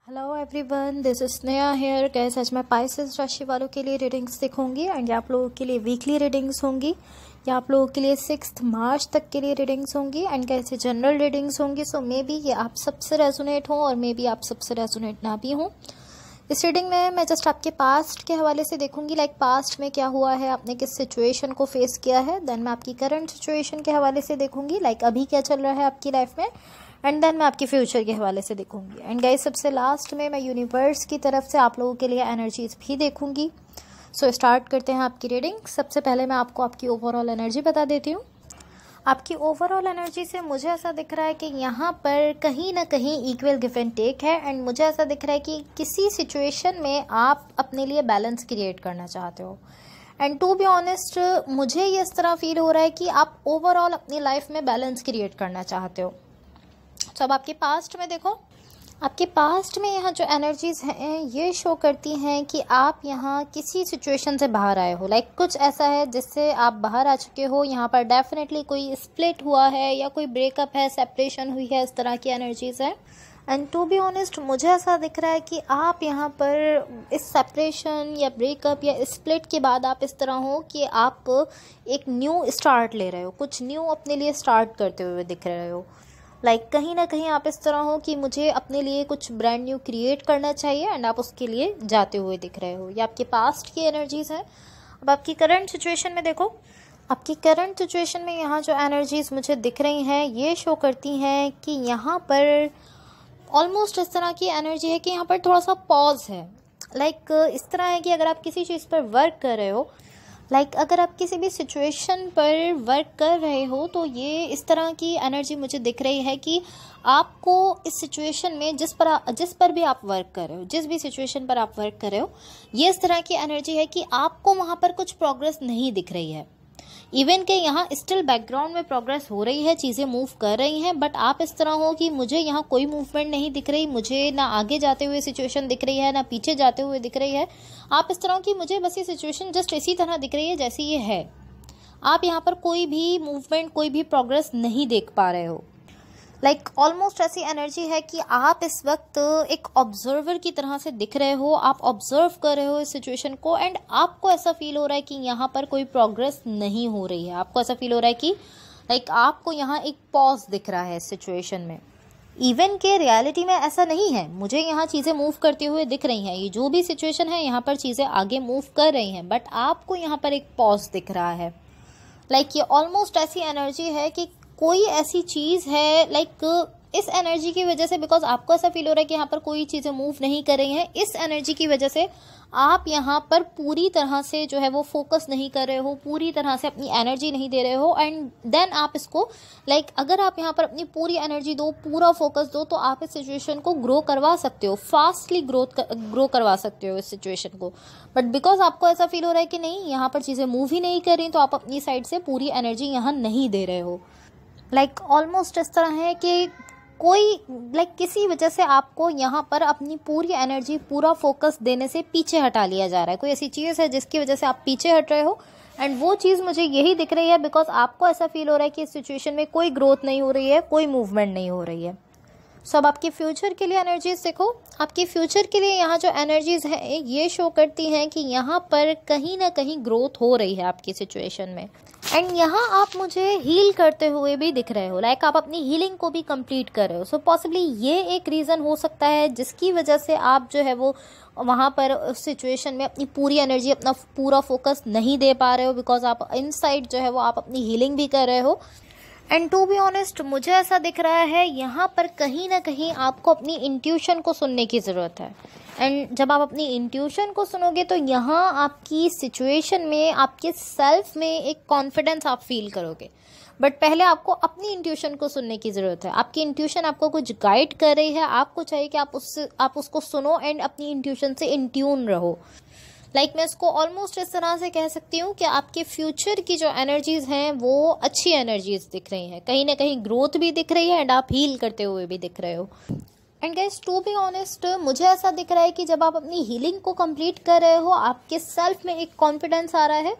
Hello everyone, this is Sneha here. Guys आज मैं Pisces राशि वालों के लिए रीडिंग्स दिखाऊंगी एंड आप लोगों के लिए वीकली रीडिंग्स होंगी या आप लोगों के लिए 6 मार्च तक के लिए रीडिंग्स होंगी एंड कैसे जनरल रीडिंग्स होंगी। सो मे बी ये आप सबसे रेजोनेट हो और मे बी आप सबसे रेजोनेट ना भी हो। इस रीडिंग में मैं जस्ट आपके पास्ट के हवाले से देखूंगी, लाइक पास्ट में क्या हुआ है, आपने किस सिचुएशन को फेस किया है। देन मैं आपकी करंट सिचुएशन के हवाले से देखूंगी, लाइक अभी क्या चल रहा है आपकी लाइफ में। एंड देन मैं आपके फ्यूचर के हवाले से देखूंगी। एंड गाइस सबसे लास्ट में मैं यूनिवर्स की तरफ से आप लोगों के लिए एनर्जीज भी देखूंगी। सो स्टार्ट करते हैं आपकी रीडिंग। सबसे पहले मैं आपको आपकी ओवरऑल एनर्जी बता देती हूँ। आपकी ओवरऑल एनर्जी से मुझे ऐसा दिख रहा है कि यहाँ पर कहीं ना कहीं इक्वल गिव एंड टेक है एंड मुझे ऐसा दिख रहा है कि किसी सिचुएशन में आप अपने लिए बैलेंस क्रिएट करना चाहते हो। एंड टू बी ऑनेस्ट मुझे ये इस तरह फील हो रहा है कि आप ओवरऑल अपनी लाइफ में बैलेंस क्रिएट करना चाहते हो। तो अब आपके पास्ट में देखो, आपके पास्ट में यहाँ जो एनर्जीज हैं ये शो करती हैं कि आप यहाँ किसी सिचुएशन से बाहर आए हो। लाइक कुछ ऐसा है जिससे आप बाहर आ चुके हो। यहाँ पर डेफिनेटली कोई स्प्लिट हुआ है या कोई ब्रेकअप है, सेपरेशन हुई है, इस तरह की एनर्जीज है। एंड टू बी ऑनेस्ट मुझे ऐसा दिख रहा है कि आप यहाँ पर इस सेपरेशन या ब्रेकअप या स्प्लिट के बाद आप इस तरह हो कि आप एक न्यू स्टार्ट ले रहे हो, कुछ न्यू अपने लिए स्टार्ट करते हुए दिख रहे हो। लाइक कहीं ना कहीं आप इस तरह हो कि मुझे अपने लिए कुछ ब्रांड न्यू क्रिएट करना चाहिए एंड आप उसके लिए जाते हुए दिख रहे हो। ये आपके पास्ट की एनर्जीज है। अब आपकी करंट सिचुएशन में देखो, आपकी करंट सिचुएशन में यहाँ जो एनर्जीज मुझे दिख रही हैं ये शो करती हैं कि यहाँ पर ऑलमोस्ट इस तरह की एनर्जी है कि यहाँ पर थोड़ा सा पॉज है। लाइक इस तरह है कि अगर आप किसी चीज़ पर वर्क कर रहे हो, अगर आप किसी भी सिचुएशन पर वर्क कर रहे हो तो ये इस तरह की एनर्जी मुझे दिख रही है कि आपको इस सिचुएशन में जिस पर भी आप वर्क कर रहे हो, जिस भी सिचुएशन पर आप वर्क कर रहे हो, ये इस तरह की एनर्जी है कि आपको वहाँ पर कुछ प्रोग्रेस नहीं दिख रही है। इवन के यहाँ स्टिल बैकग्राउंड में प्रोग्रेस हो रही है, चीज़ें मूव कर रही हैं, बट आप इस तरह हो कि मुझे यहाँ कोई मूवमेंट नहीं दिख रही, मुझे ना आगे जाते हुए सिचुएशन दिख रही है ना पीछे जाते हुए दिख रही है। आप इस तरह की मुझे बस ये सिचुएशन जस्ट इसी तरह दिख रही है जैसी ये है। आप यहाँ पर कोई भी मूवमेंट, कोई भी प्रोग्रेस नहीं देख पा रहे हो। लाइक ऑलमोस्ट ऐसी एनर्जी है कि आप इस वक्त एक ऑब्जर्वर की तरह से दिख रहे हो, आप ऑब्जर्व कर रहे हो इस सिचुएशन को एंड आपको ऐसा फील हो रहा है कि यहाँ पर कोई प्रोग्रेस नहीं हो रही है। आपको ऐसा फील हो रहा है कि आपको यहाँ एक पॉज दिख रहा है इस सिचुएशन में। इवन के रियलिटी में ऐसा नहीं है, मुझे यहाँ चीज़ें मूव करते हुए दिख रही हैं। ये जो भी सिचुएशन है यहाँ पर चीज़ें आगे मूव कर रही हैं, बट आपको यहाँ पर एक पॉज दिख रहा है। ये ऑलमोस्ट ऐसी एनर्जी है कि कोई ऐसी चीज़ है इस एनर्जी की वजह से, बिकॉज आपको ऐसा फील हो रहा है कि यहाँ पर कोई चीज़ें मूव नहीं कर रही हैं, इस एनर्जी की वजह से आप यहाँ पर पूरी तरह से जो है वो फोकस नहीं कर रहे हो, पूरी तरह से अपनी एनर्जी नहीं दे रहे हो। एंड देन आप इसको अगर आप यहाँ पर अपनी पूरी एनर्जी दो, पूरा फोकस दो, तो आप इस सिचुएशन को ग्रो करवा सकते हो, फास्टली ग्रो करवा सकते हो इस सिचुएशन को। बट बिकॉज आपको ऐसा फील हो रहा है कि नहीं, यहाँ पर चीज़ें मूव ही नहीं कर रही, तो आप अपनी साइड से पूरी एनर्जी यहाँ नहीं दे रहे हो। ऑलमोस्ट इस तरह है कि कोई किसी वजह से आपको यहाँ पर अपनी पूरी एनर्जी, पूरा फोकस देने से पीछे हटा लिया जा रहा है। कोई ऐसी चीज़ है जिसकी वजह से आप पीछे हट रहे हो एंड वो चीज़ मुझे यही दिख रही है, बिकॉज आपको ऐसा फील हो रहा है कि इस सिचुएशन में कोई ग्रोथ नहीं हो रही है, कोई मूवमेंट नहीं हो रही है। सो अब आपके फ्यूचर के लिए एनर्जीज देखो, आपके फ्यूचर के लिए यहाँ जो एनर्जीज है ये शो करती हैं कि यहाँ पर कहीं ना कहीं ग्रोथ हो रही है आपकी सिचुएशन में। एंड यहाँ आप मुझे हील करते हुए भी दिख रहे हो, आप अपनी हीलिंग को भी कंप्लीट कर रहे हो। सो पॉसिबली ये एक रीज़न हो सकता है जिसकी वजह से आप जो है वो वहाँ पर उस सिचुएशन में अपनी पूरी एनर्जी, अपना पूरा फोकस नहीं दे पा रहे हो, बिकॉज आप इनसाइड जो है वो आप अपनी हीलिंग भी कर रहे हो। एंड टू बी ऑनेस्ट मुझे ऐसा दिख रहा है यहाँ पर कहीं ना कहीं आपको अपनी इंट्यूशन को सुनने की ज़रूरत है। एंड जब आप अपनी इंट्यूशन को सुनोगे तो यहाँ आपकी सिचुएशन में, आपके सेल्फ में एक कॉन्फिडेंस आप फील करोगे। बट पहले आपको अपनी इंट्यूशन को सुनने की ज़रूरत है। आपकी इंट्यूशन आपको कुछ गाइड कर रही है, आपको चाहिए कि आप उसको सुनो एंड अपनी इंट्यूशन से इन ट्यून रहो। मैं इसको ऑलमोस्ट इस तरह से कह सकती हूँ कि आपके फ्यूचर की जो एनर्जीज हैं वो अच्छी एनर्जीज दिख रही हैं, कहीं ना कहीं ग्रोथ भी दिख रही है एंड आप हील करते हुए भी दिख रहे हो। And guys to be honest मुझे ऐसा दिख रहा है कि जब आप अपनी हीलिंग को कंप्लीट कर रहे हो, आपके सेल्फ में एक कॉन्फिडेंस आ रहा है।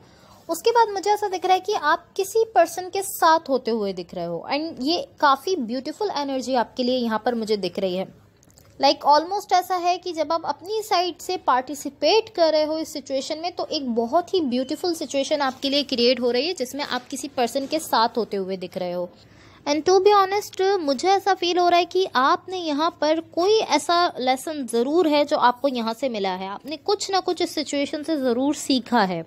उसके बाद मुझे ऐसा दिख रहा है कि आप किसी पर्सन के साथ होते हुए दिख रहे हो एंड ये काफ़ी ब्यूटीफुल एनर्जी आपके लिए यहाँ पर मुझे दिख रही है। लाइक ऑलमोस्ट ऐसा है कि जब आप अपनी साइड से पार्टिसिपेट कर रहे हो इस सिचुएशन में, तो एक बहुत ही ब्यूटीफुल सिचुएशन आपके लिए क्रिएट हो रही है जिसमें आप किसी पर्सन के साथ होते हुए दिख रहे हो। एंड टू बी ऑनेस्ट, मुझे ऐसा फील हो रहा है कि आपने यहाँ पर कोई ऐसा लेसन ज़रूर है जो आपको यहाँ से मिला है। आपने कुछ ना कुछ इस सिचुएशन से ज़रूर सीखा है।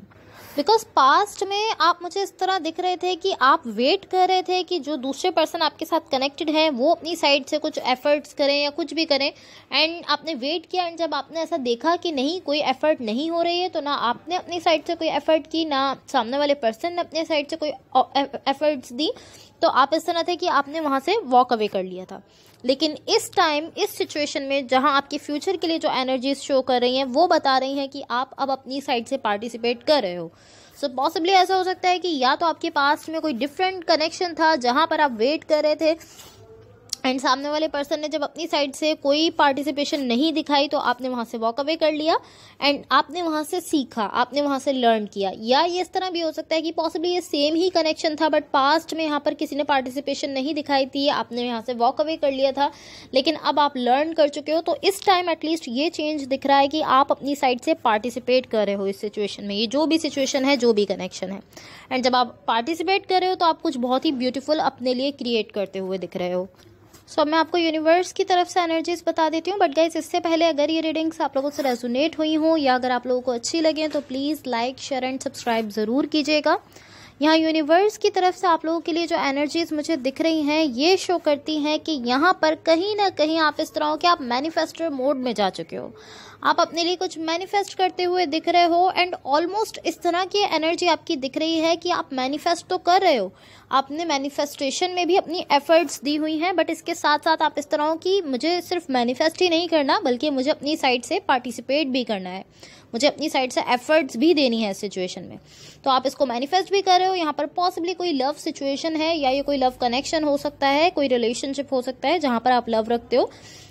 बिकॉज पास्ट में आप मुझे इस तरह दिख रहे थे कि आप वेट कर रहे थे कि जो दूसरे पर्सन आपके साथ कनेक्टेड है वो अपनी साइड से कुछ एफर्ट्स करें या कुछ भी करें, एंड आपने वेट किया। एंड जब आपने ऐसा देखा कि नहीं, कोई एफर्ट नहीं हो रही है, तो ना आपने अपनी साइड से कोई एफर्ट की, ना सामने वाले पर्सन ने अपने साइड से कोई एफर्ट्स दी, तो आप इस तरह थे कि आपने वहाँ से वॉक अवे कर लिया था। लेकिन इस टाइम, इस सिचुएशन में जहां आपके फ्यूचर के लिए जो एनर्जीज शो कर रही हैं वो बता रही हैं कि आप अब अपनी साइड से पार्टिसिपेट कर रहे हो। सो पॉसिबली ऐसा हो सकता है कि या तो आपके पास्ट में कोई डिफरेंट कनेक्शन था जहां पर आप वेट कर रहे थे, एंड सामने वाले पर्सन ने जब अपनी साइड से कोई पार्टिसिपेशन नहीं दिखाई तो आपने वहाँ से वॉक अवे कर लिया एंड आपने वहाँ से सीखा, आपने वहाँ से लर्न किया। या ये इस तरह भी हो सकता है कि पॉसिबली ये सेम ही कनेक्शन था बट पास्ट में यहाँ पर किसी ने पार्टिसिपेशन नहीं दिखाई थी, आपने यहाँ से वॉक अवे कर लिया था, लेकिन अब आप लर्न कर चुके हो। तो इस टाइम एटलीस्ट ये चेंज दिख रहा है कि आप अपनी साइड से पार्टिसिपेट कर रहे हो इस सिचुएशन में, ये जो भी सिचुएशन है, जो भी कनेक्शन है। एंड जब आप पार्टिसिपेट कर रहे हो तो आप कुछ बहुत ही ब्यूटीफुल अपने लिए क्रिएट करते हुए दिख रहे हो। सो मैं आपको यूनिवर्स की तरफ से एनर्जीज बता देती हूँ, बट गाइस इससे पहले अगर ये रीडिंग्स आप लोगों से रेजोनेट हुई हों या अगर आप लोगों को अच्छी लगे तो please like, share and subscribe ज़रूर कीजिएगा। यहाँ यूनिवर्स की तरफ से आप लोगों के लिए जो एनर्जीज मुझे दिख रही हैं ये शो करती हैं कि यहाँ पर कहीं ना कहीं आप इस तरह हो कि आप मैनिफेस्टर मोड में जा चुके हो, आप अपने लिए कुछ मैनिफेस्ट करते हुए दिख रहे हो। एंड ऑलमोस्ट इस तरह की एनर्जी आपकी दिख रही है कि आप मैनिफेस्ट तो कर रहे हो, आपने मैनिफेस्टेशन में भी अपनी एफर्ट्स दी हुई हैं, बट इसके साथ साथ आप इस तरह हो कि मुझे सिर्फ मैनिफेस्ट ही नहीं करना बल्कि मुझे अपनी साइड से पार्टिसिपेट भी करना है, मुझे अपनी साइड से एफर्ट्स भी देनी है इस सिचुएशन में। तो आप इसको मैनिफेस्ट भी कर रहे हो। यहाँ पर पॉसिबली कोई लव सिचुएशन है या ये कोई लव कनेक्शन हो सकता है, कोई रिलेशनशिप हो सकता है जहाँ पर आप लव रखते हो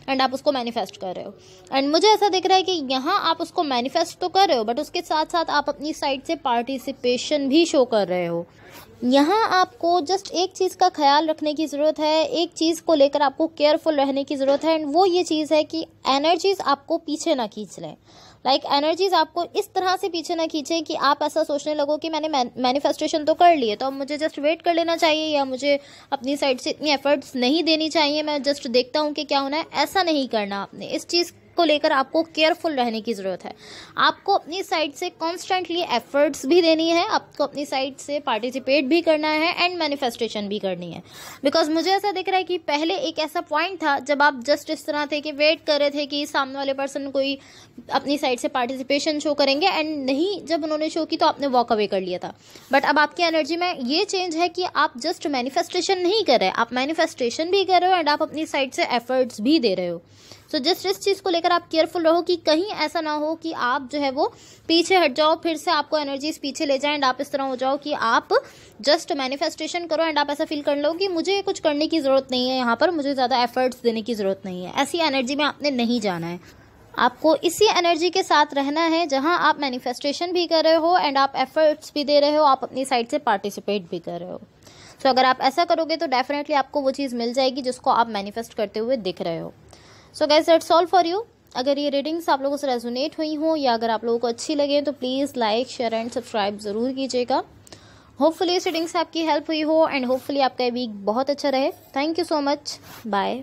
एंड आप उसको मैनिफेस्ट कर रहे हो। एंड मुझे ऐसा दिख रहा है कि यहाँ आप उसको मैनिफेस्ट तो कर रहे हो बट उसके साथ साथ आप अपनी साइड से पार्टिसिपेशन भी शो कर रहे हो। यहाँ आपको जस्ट एक चीज़ का ख्याल रखने की ज़रूरत है, एक चीज़ को लेकर आपको केयरफुल रहने की ज़रूरत है, एंड वो ये चीज़ है कि एनर्जीज आपको पीछे ना खींच लें। लाइक एनर्जीज आपको इस तरह से पीछे ना खींचें कि आप ऐसा सोचने लगो कि मैंने मैनिफेस्टेशन तो कर लिए तो अब मुझे जस्ट वेट कर लेना चाहिए या मुझे अपनी साइड से इतनी एफर्ट्स नहीं देनी चाहिए, मैं जस्ट देखता हूँ कि क्या होना है। ऐसा नहीं करना आपने। इस चीज़ को लेकर आपको केयरफुल रहने की ज़रूरत है। आपको अपनी साइड से कॉन्स्टेंटली एफर्ट्स भी देनी है, आपको अपनी साइड से पार्टिसिपेट भी करना है एंड मैनिफेस्टेशन भी करनी है। बिकॉज मुझे ऐसा दिख रहा है कि पहले एक ऐसा पॉइंट था जब आप जस्ट इस तरह थे कि वेट कर रहे थे कि सामने वाले पर्सन कोई अपनी साइड से पार्टिसिपेशन शो करेंगे, एंड नहीं, जब उन्होंने शो की तो आपने वॉक अवे कर लिया था। बट अब आपकी एनर्जी में ये चेंज है कि आप जस्ट मैनिफेस्टेशन नहीं कर रहे, आप मैनिफेस्टेशन भी कर रहे हो एंड आप अपनी साइड से एफर्ट्स भी दे रहे हो। सो जस्ट इस चीज़ को लेकर आप केयरफुल रहो कि कहीं ऐसा ना हो कि आप जो है वो पीछे हट जाओ, फिर से आपको एनर्जीज पीछे ले जाए एंड आप इस तरह हो जाओ कि आप जस्ट मैनिफेस्टेशन करो एंड आप ऐसा फील कर लो कि मुझे कुछ करने की ज़रूरत नहीं है, यहाँ पर मुझे ज़्यादा एफर्ट्स देने की ज़रूरत नहीं है। ऐसी एनर्जी में आपने नहीं जाना है। आपको इसी एनर्जी के साथ रहना है जहाँ आप मैनिफेस्टेशन भी कर रहे हो एंड आप एफर्ट्स भी दे रहे हो, आप अपनी साइड से पार्टिसिपेट भी कर रहे हो। सो अगर आप ऐसा करोगे तो डेफिनेटली आपको वो चीज़ मिल जाएगी जिसको आप मैनिफेस्ट करते हुए दिख रहे हो। So guys that's all for you. अगर ये रीडिंग्स आप लोगों से रेजोनेट हुई हों या अगर आप लोगों को अच्छी लगे तो please like, share and subscribe ज़रूर कीजिएगा। होपफुली इस रीडिंग से आपकी हेल्प हुई हो एंड होपफुली आपका वीक बहुत अच्छा रहे। Thank you so much. Bye.